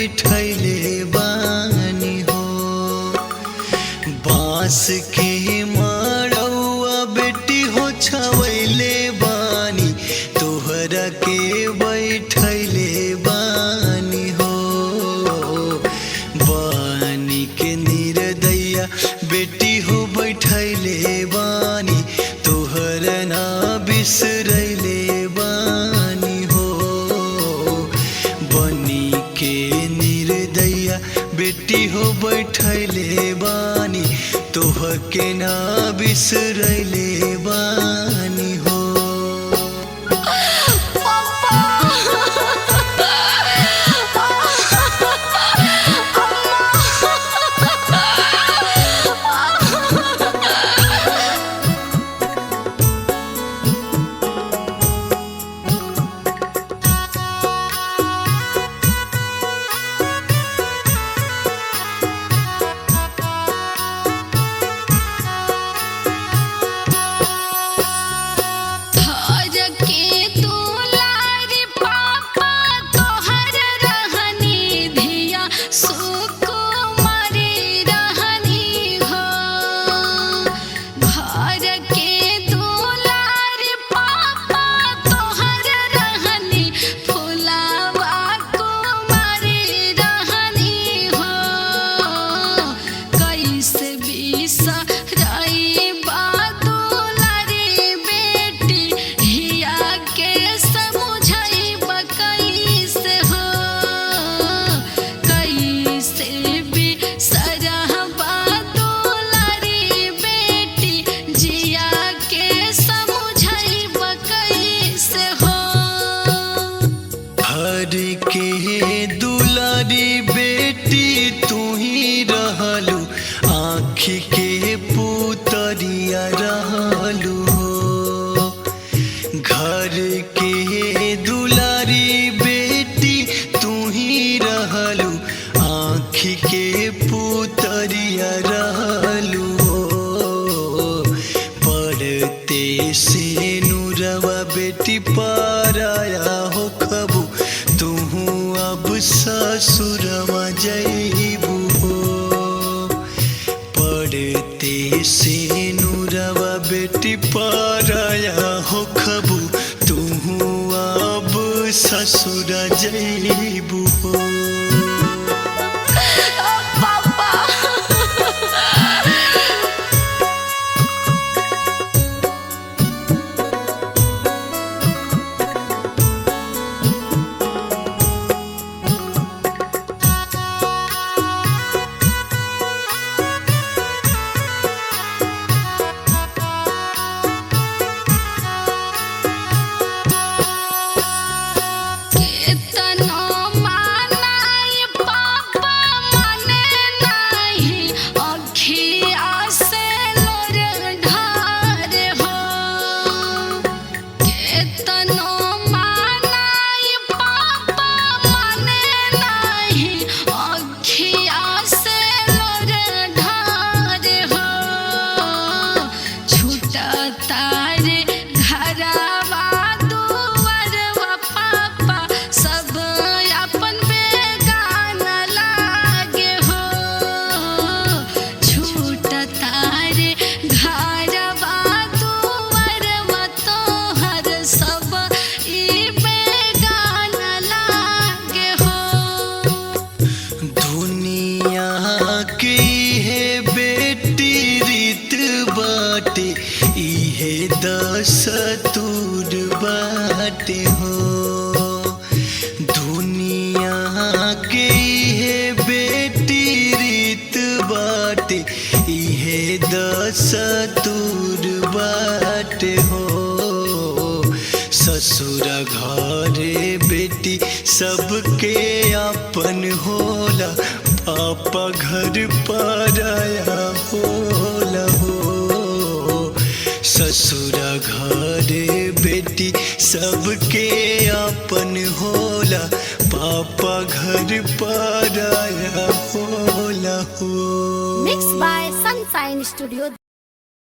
बैठले बानी हो। बांस के मड़ौआ बेटी हो छवैले बानी तोहरा के बैठले बानी हो। बानी के निर्दया बेटी हो बैठले बानी तोहरा ना बिसरैले बानी हो। बनी के निर्दया बेटी हो बैठले बानी तोहके ना बिसरैले बानी हो। के दुलारी बेटी तू ही रहलू आँखी के पुतरिया रहलू हो। घर के दुलारी बेटी तू ही रहलू आँखी के पुतरिया रहलू हो। पढ़ते से नूरवा बेटी पाराया हो खबू अब ससुरवा जइबू हो। पढ़ते से नूरवा बेटी पाराया हो खबू तू अब ससुर जइबू हो। इहे दस्तूर बाटे हो। दुनिया के इहे बेटी रीत बाटे इहे दस्तूर बाटे हो। ससुरा घरे बेटी सबके अपन होला पापा घर पराया होला हो। ससुरा घरे बेटी सबके अपन होला पापा घर पराया होला हो। Mixed by Sunshine Studio।